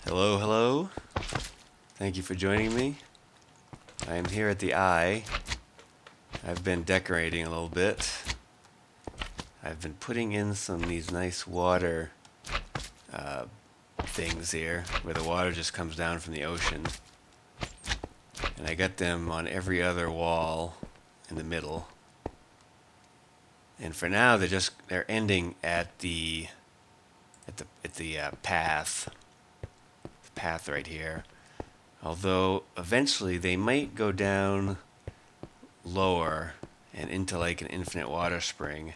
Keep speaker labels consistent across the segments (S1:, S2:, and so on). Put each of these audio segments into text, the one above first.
S1: Hello, hello. Thank you for joining me. I am here at the eye. I've been decorating a little bit. I've been putting in some of these nice water things here, where the water just comes down from the ocean. And I got them on every other wall in the middle. And for now, they're ending at the path. The path right here. Although eventually they might go down lower and into like an infinite water spring,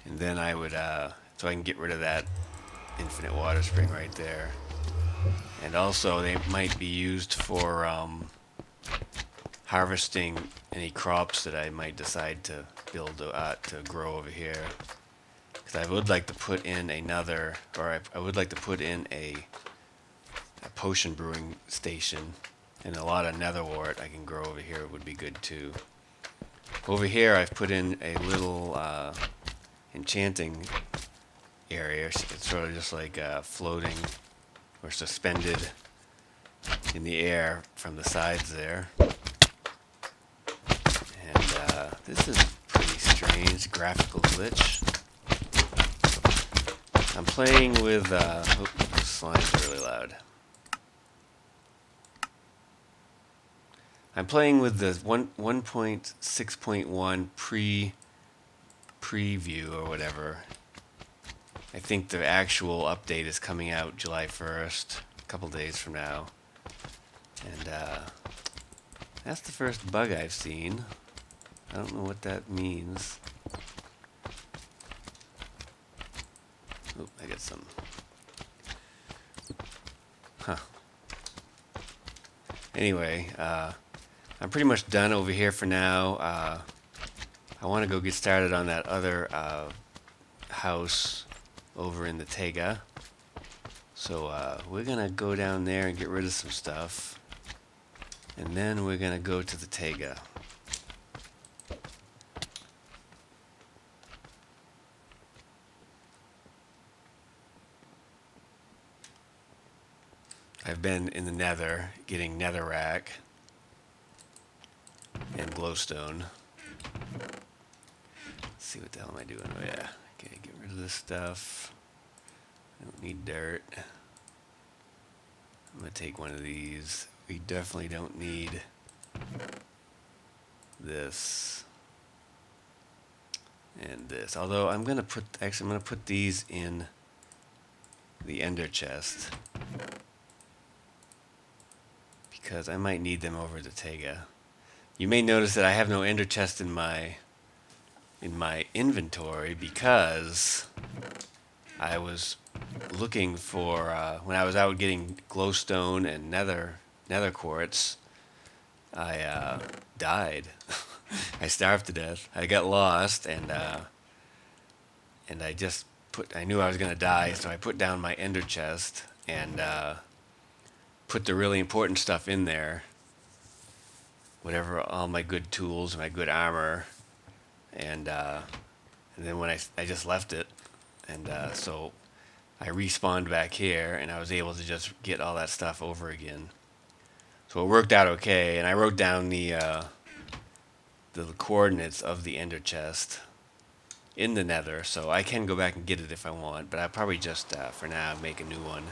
S1: and then I would so I can get rid of that infinite water spring right there. And also they might be used for harvesting any crops that I might decide to to grow over here. Because I would like to put in I would like to put in a potion brewing station, and a lot of netherwort I can grow over here would be good too. Over here I've put in a little enchanting area. It's sort of just like floating or suspended in the air from the sides there. And this is pretty strange graphical glitch. I'm playing with the slime's really loud. I'm playing with the 1.6.1 preview or whatever. I think the actual update is coming out July 1st, a couple days from now. And that's the first bug I've seen. I don't know what that means. Oh, I got some. Huh. Anyway, I'm pretty much done over here for now. I want to go get started on that other house over in the Taiga. So we're going to go down there and get rid of some stuff. And then we're going to go to the Taiga. I've been in the nether getting netherrack and glowstone. Let's see what the hell am I doing? Oh yeah. Okay, get rid of this stuff. I don't need dirt. I'm gonna take one of these. We definitely don't need this and this. Although I'm gonna put these in the ender chest because I might need them over the Taiga. You may notice that I have no ender chest in my inventory because I was looking for when I was out getting glowstone and nether quartz. I died. I starved to death. I got lost, and I knew I was gonna die, so I put down my ender chest and put the really important stuff in there. Whatever, all my good tools, my good armor, and then when I just left it, and so I respawned back here, and I was able to just get all that stuff over again. So it worked out okay, and I wrote down the coordinates of the ender chest in the nether, so I can go back and get it if I want, but I'll probably just, for now, make a new one.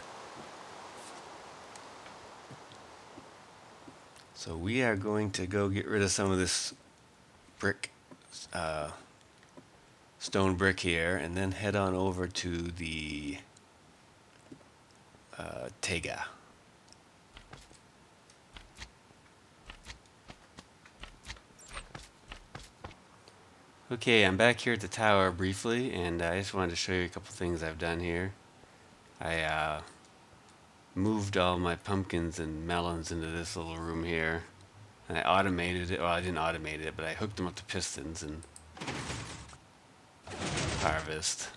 S1: So we are going to go get rid of some of this brick, stone brick here, and then head on over to the Taiga. Okay, I'm back here at the tower briefly, and I just wanted to show you a couple things I've done here. I moved all my pumpkins and melons into this little room here, and I automated it. Well, I didn't automate it, but I hooked them up to pistons and harvest.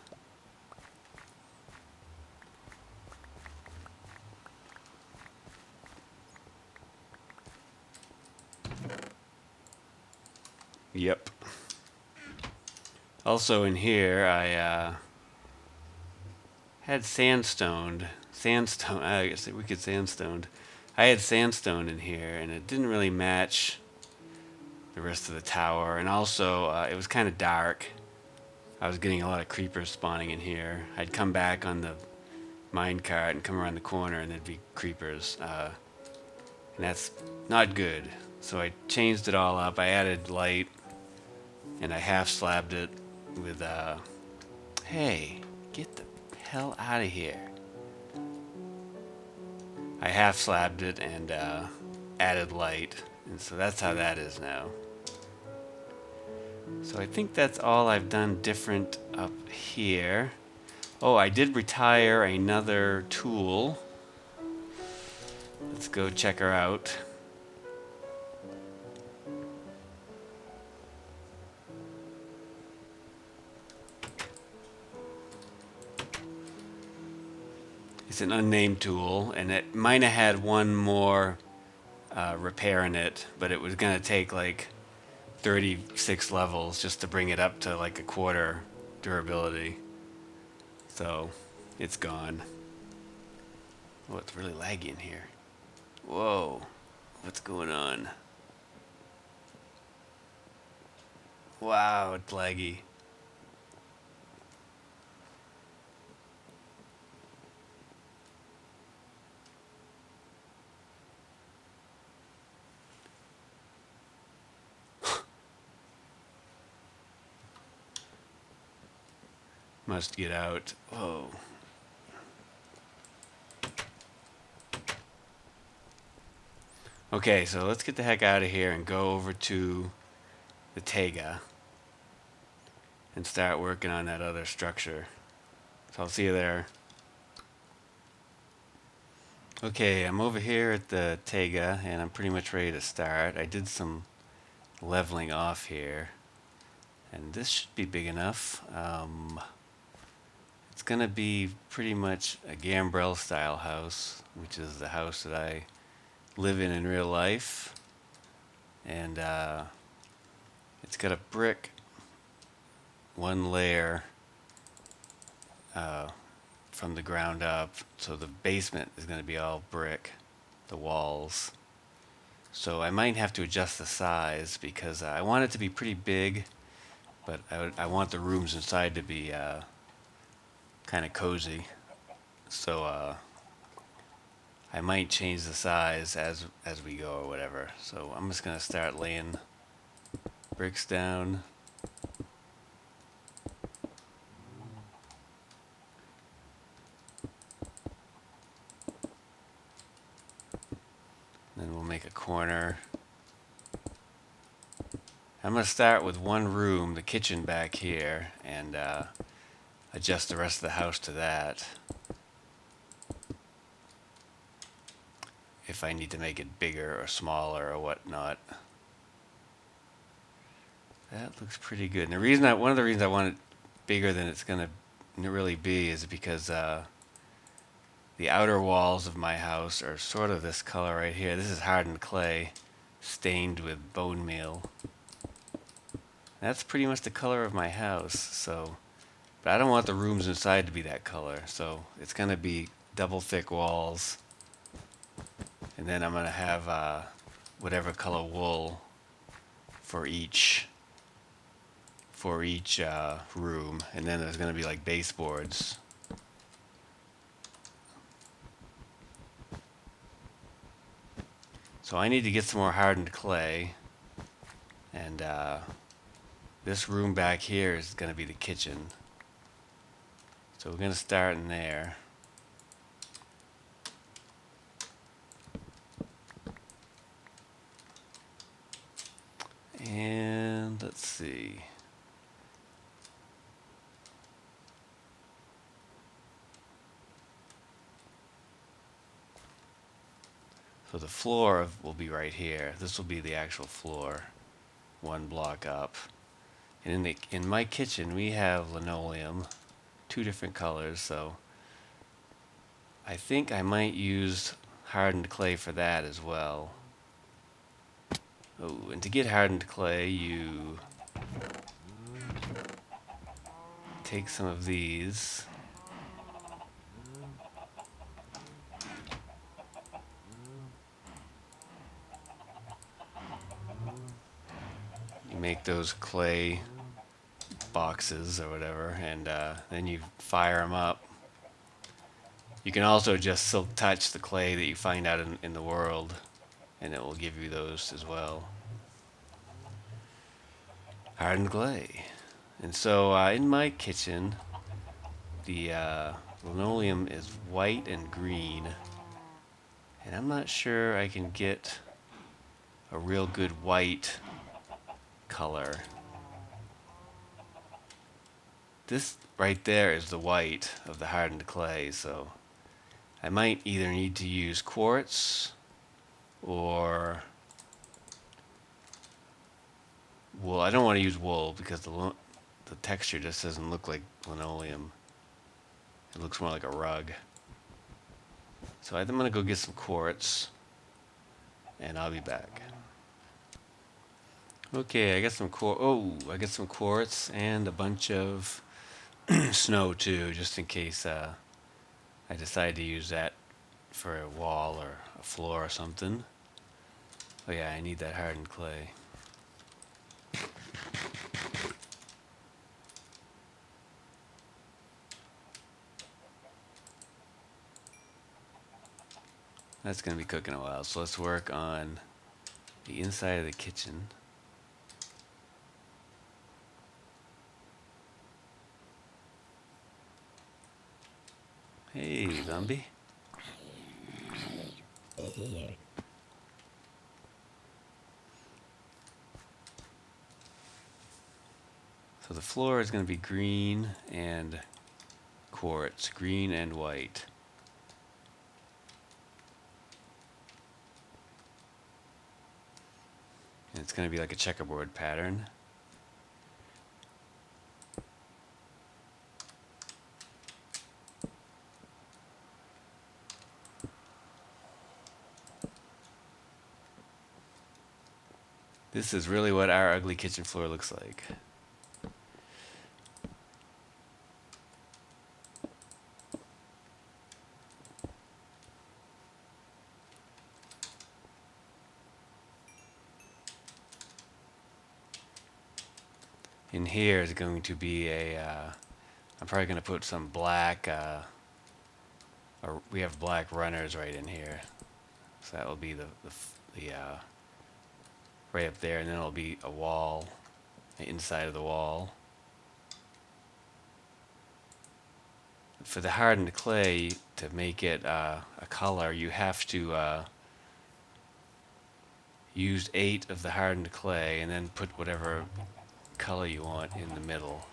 S1: Yep. Also in here, I had sandstone sandstone. I guess we could sandstone. I had sandstone in here, and it didn't really match the rest of the tower. And also, it was kind of dark. I was getting a lot of creepers spawning in here. I'd come back on the minecart and come around the corner, and there'd be creepers. And that's not good. So I changed it all up. I added light, and I half slabbed it with, hey, get the hell out of here. I half slabbed it and added light, and so that's how that is now. So I think that's all I've done different up here. Oh, I did retire another tool. Let's go check her out. It's an unnamed tool, and it might have had one more repair in it, but it was going to take like 36 levels just to bring it up to like a quarter durability. So it's gone. Oh, it's really laggy in here. Whoa, what's going on? Wow, it's laggy. Must get out. Whoa. Okay, so let's get the heck out of here and go over to the Taiga and start working on that other structure. So I'll see you there. Okay, I'm over here at the Taiga and I'm pretty much ready to start. I did some leveling off here, and this should be big enough. It's gonna be pretty much a Gambrel style house, which is the house that I live in real life. And it's got a brick one layer from the ground up, so the basement is going to be all brick, the walls. So I might have to adjust the size because I want it to be pretty big, but I want the rooms inside to be kind of cozy. So I might change the size as we go or whatever. So I'm just going to start laying bricks down. Then we'll make a corner. I'm going to start with one room, the kitchen back here, and adjust the rest of the house to that. If I need to make it bigger or smaller or whatnot. That looks pretty good. And the reason one of the reasons I want it bigger than it's going to really be is because the outer walls of my house are sort of this color right here. This is hardened clay stained with bone meal. That's pretty much the color of my house. So, but I don't want the rooms inside to be that color. So it's going to be double thick walls. And then I'm going to have whatever color wool for each room. And then there's going to be like baseboards. So I need to get some more hardened clay. And this room back here is going to be the kitchen. So we're going to start in there. And let's see. So the floor will be right here. This will be the actual floor, one block up. And in my kitchen we have linoleum, 2 different colors. So I think I might use hardened clay for that as well. Oh, and to get hardened clay, you take some of these make those clay boxes or whatever, and then you fire them up. You can also just silk touch the clay that you find out in the world, and it will give you those as well. Hardened clay. And so in my kitchen, the linoleum is white and green, and I'm not sure I can get a real good white color. This right there is the white of the hardened clay, so I might either need to use quartz or wool. I don't want to use wool because the texture just doesn't look like linoleum. It looks more like a rug. So I'm going to go get some quartz, and I'll be back. Okay, I got some I got some quartz and a bunch of snow too, just in case I decide to use that for a wall or a floor or something. Oh yeah, I need that hardened clay. That's going to be cooking a while, so let's work on the inside of the kitchen. Hey, zombie. So the floor is going to be green and quartz, green and white. And it's going to be like a checkerboard pattern. This is really what our ugly kitchen floor looks like. In here is going to be I'm probably going to put some black, or we have black runners right in here. So that will be the right up there, and then it'll be a wall, the inside of the wall. For the hardened clay, to make it a color, you have to use 8 of the hardened clay and then put whatever color you want in the middle.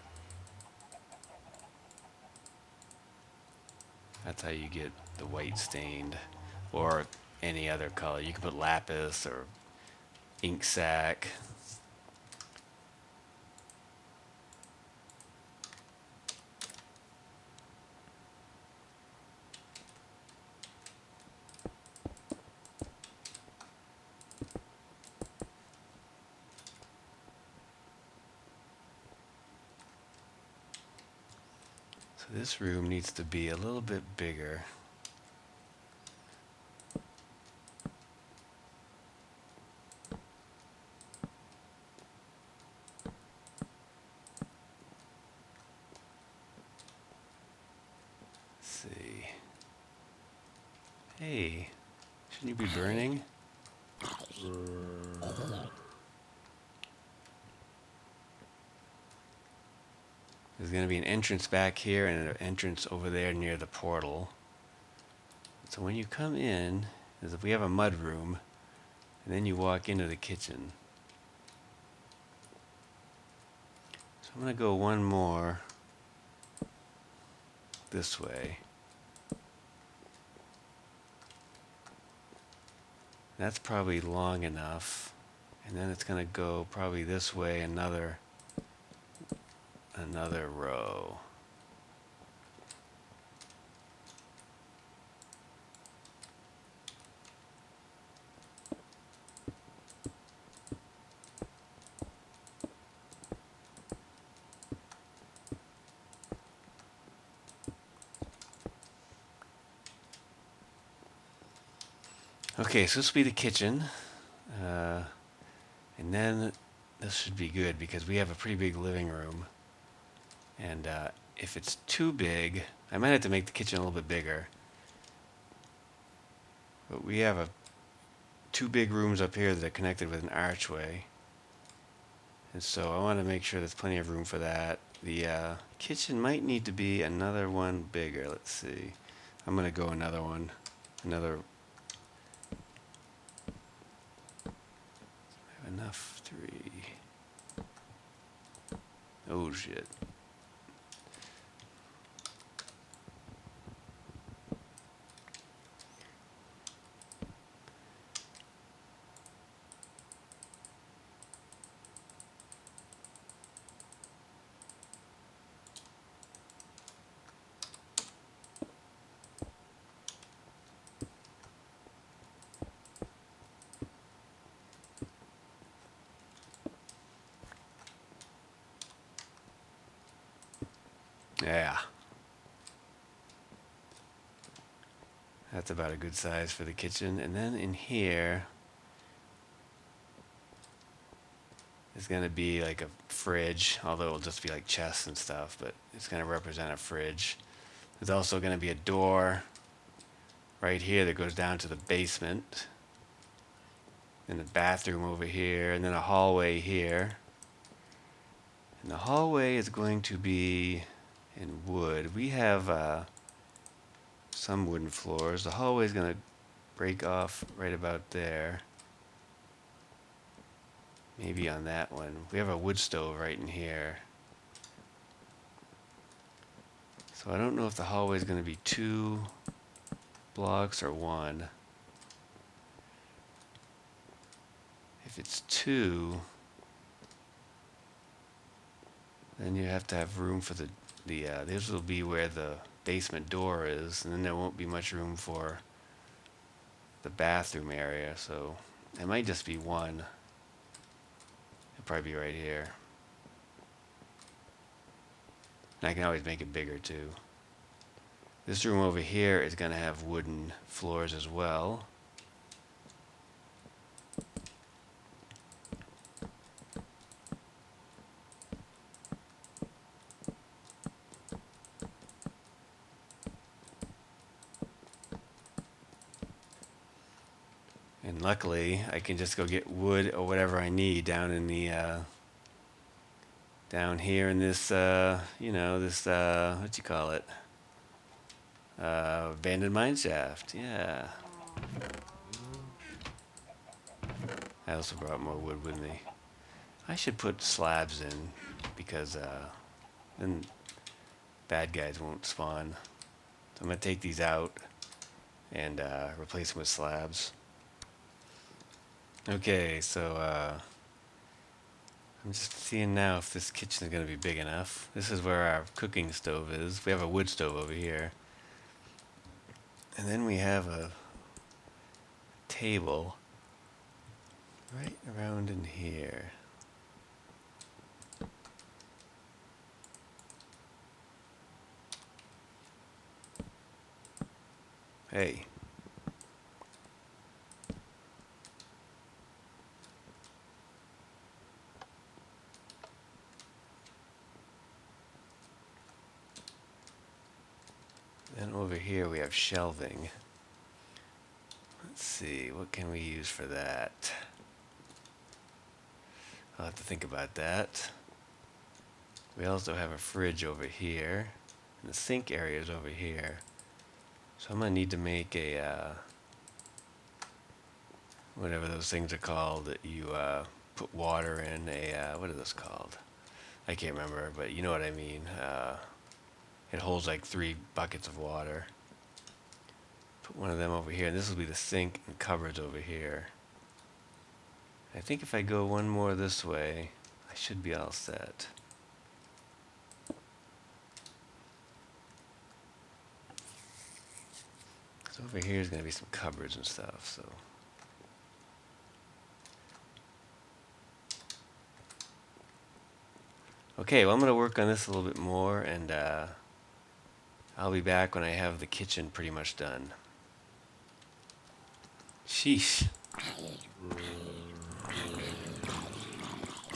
S1: That's how you get the white stained, or any other color. You can put lapis or ink sac. So this room needs to be a little bit bigger. Let's see. Hey, shouldn't you be burning? There's going to be an entrance back here and an entrance over there near the portal. So when you come in, as if we have a mud room, and then you walk into the kitchen. So I'm going to go one more this way. That's probably long enough. And then it's going to go probably this way another row. Okay, so this will be the kitchen. And then this should be good because we have a pretty big living room. And if it's too big, I might have to make the kitchen a little bit bigger. But we have two big rooms up here that are connected with an archway. And so I want to make sure there's plenty of room for that. The kitchen might need to be another one bigger. Let's see. I'm going to go another one. Another. I have enough. 3. Oh, shit. Yeah. That's about a good size for the kitchen. And then in here is going to be like a fridge, although it'll just be like chests and stuff, but it's going to represent a fridge. There's also going to be a door right here that goes down to the basement. And a bathroom over here, and then a hallway here. And the hallway is going to be in wood. We have some wooden floors. The hallway is going to break off right about there. Maybe on that one. We have a wood stove right in here. So I don't know if the hallway is going to be 2 blocks or 1. If it's 2, then you have to have room for this will be where the basement door is, and then there won't be much room for the bathroom area, so it might just be 1. It'll probably be right here. And I can always make it bigger too. This room over here is going to have wooden floors as well. And luckily, I can just go get wood or whatever I need down in the down here in this this what you call it? Abandoned mine shaft. Yeah. I also brought more wood with me. I should put slabs in because then bad guys won't spawn. So I'm gonna take these out and replace them with slabs. Okay, so I'm just seeing now if this kitchen is going to be big enough. This is where our cooking stove is. We have a wood stove over here. And then we have a table right around in here. Hey. Then over here we have shelving. Let's see, what can we use for that? I'll have to think about that. We also have a fridge over here. And the sink area is over here. So I'm going to need to make a, whatever those things are called that you put water in, what are those called? I can't remember, but you know what I mean. It holds like 3 buckets of water. Put one of them over here, and this will be the sink and cupboards over here. I think if I go one more this way, I should be all set. So over here is going to be some cupboards and stuff, so. Okay, well I'm going to work on this a little bit more, and I'll be back when I have the kitchen pretty much done. Sheesh.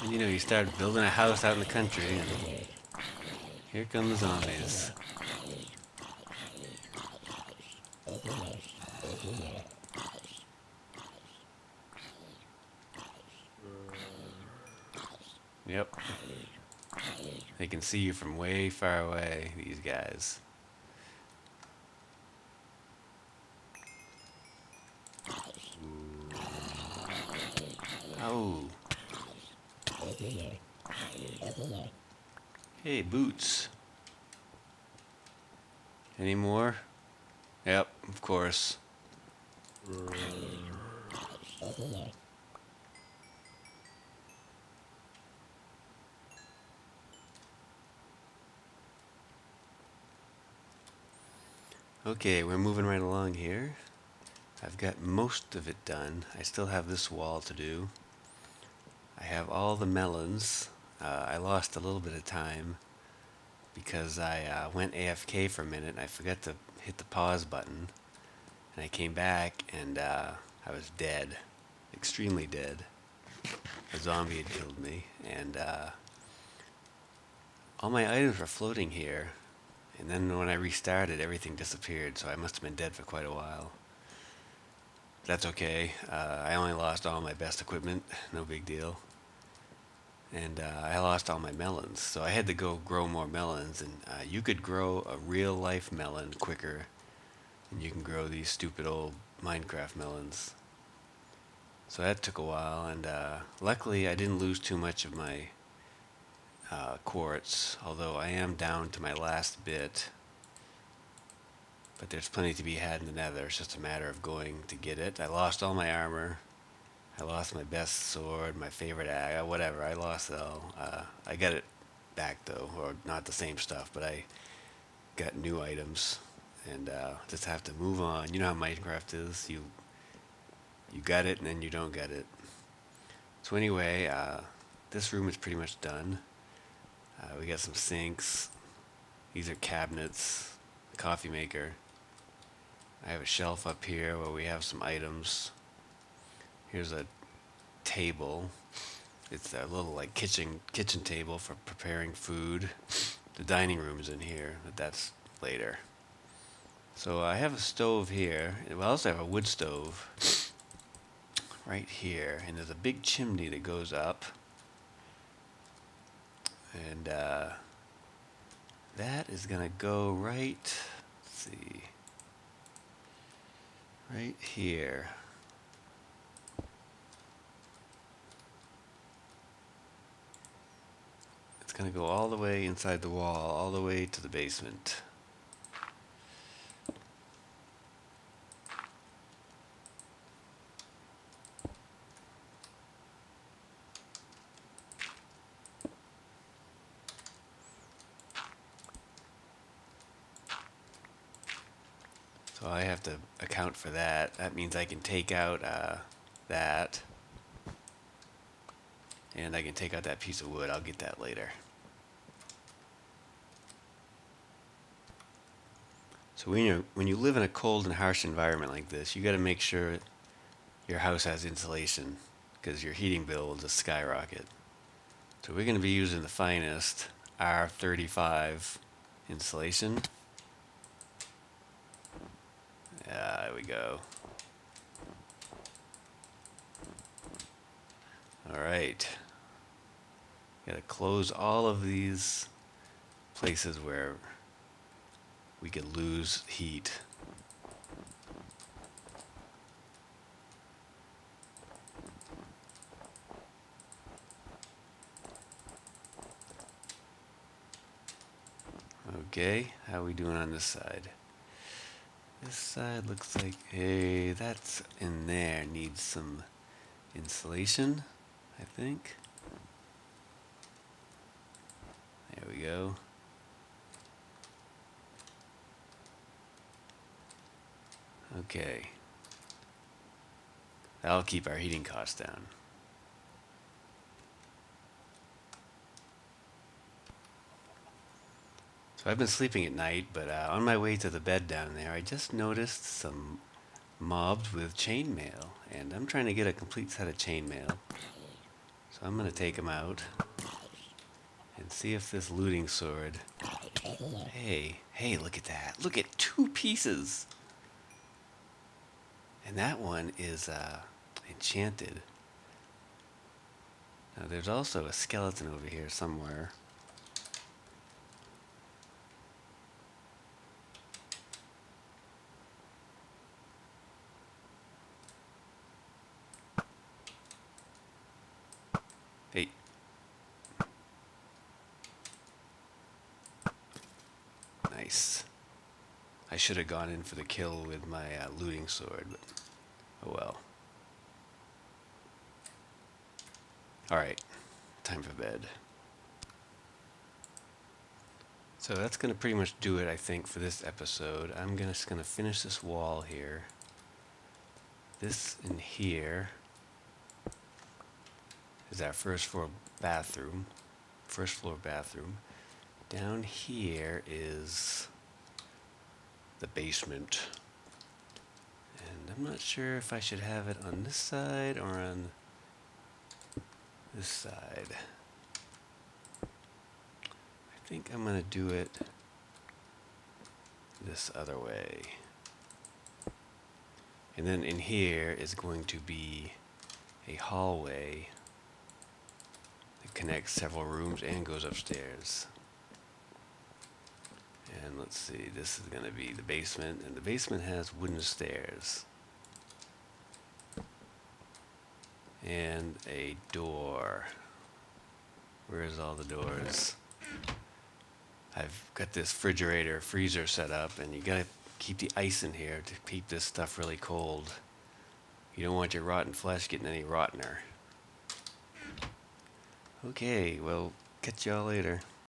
S1: And you know, you start building a house out in the country, and here come the zombies. Yep. They can see you from way far away, these guys. Oh. Hey, boots. Any more? Yep, of course. Okay, we're moving right along here. I've got most of it done. I still have this wall to do. I have all the melons. I lost a little bit of time because I went AFK for a minute and I forgot to hit the pause button. And I came back and I was dead. Extremely dead. A zombie had killed me. And all my items were floating here. And then when I restarted, everything disappeared. So I must have been dead for quite a while. That's okay. I only lost all my best equipment. No big deal. And I lost all my melons, so I had to go grow more melons. And you could grow a real life melon quicker than you can grow these stupid old Minecraft melons. So that took a while, and luckily I didn't lose too much of my quartz, although I am down to my last bit. But there's plenty to be had in the nether. It's just a matter of going to get it. I lost all my armor. I lost my best sword, my favorite axe, whatever. I lost it all. I got it back though, or not the same stuff, but I got new items, and just have to move on. You know how Minecraft is. You got it, and then you don't get it. So anyway, this room is pretty much done. We got some sinks. These are cabinets, a coffee maker. I have a shelf up here where we have some items. Here's a table. It's a little like kitchen table for preparing food. The dining room's in here, but that's later. So I have a stove here. I also have a wood stove right here, and there's a big chimney that goes up. And that is gonna go right, let's see, right here. It's gonna go all the way inside the wall, all the way to the basement. So I have to account for that. That means I can take out that. And I can take out that piece of wood. I'll get that later. So when you live in a cold and harsh environment like this, you got to make sure your house has insulation, because your heating bill will just skyrocket. So we're going to be using the finest R35 insulation. There we go. All right. Got to close all of these places where we could lose heat. Okay, how are we doing on this side? This side looks like, hey, that's in there. Needs some insulation, I think. There we go. Okay. That'll keep our heating costs down. So I've been sleeping at night, but on my way to the bed down there, I just noticed some mobs with chainmail, and I'm trying to get a complete set of chainmail. So I'm going to take him out and see if this looting sword... Hey, look at that. Look at 2 pieces. And that one is enchanted. Now there's also a skeleton over here somewhere. Hey. Nice. I should have gone in for the kill with my looting sword, but oh well. Alright, time for bed. So that's going to pretty much do it, I think, for this episode. I'm just going to finish this wall here. This in here is our first floor bathroom. First floor bathroom. Down here is the basement. And I'm not sure if I should have it on this side or on this side. I think I'm going to do it this other way. And then in here is going to be a hallway that connects several rooms and goes upstairs. And let's see, this is going to be the basement, and the basement has wooden stairs. And a door. Where's all the doors? I've got this refrigerator, freezer set up, and you gotta keep the ice in here to keep this stuff really cold. You don't want your rotten flesh getting any rottener. Okay, well, catch y'all later.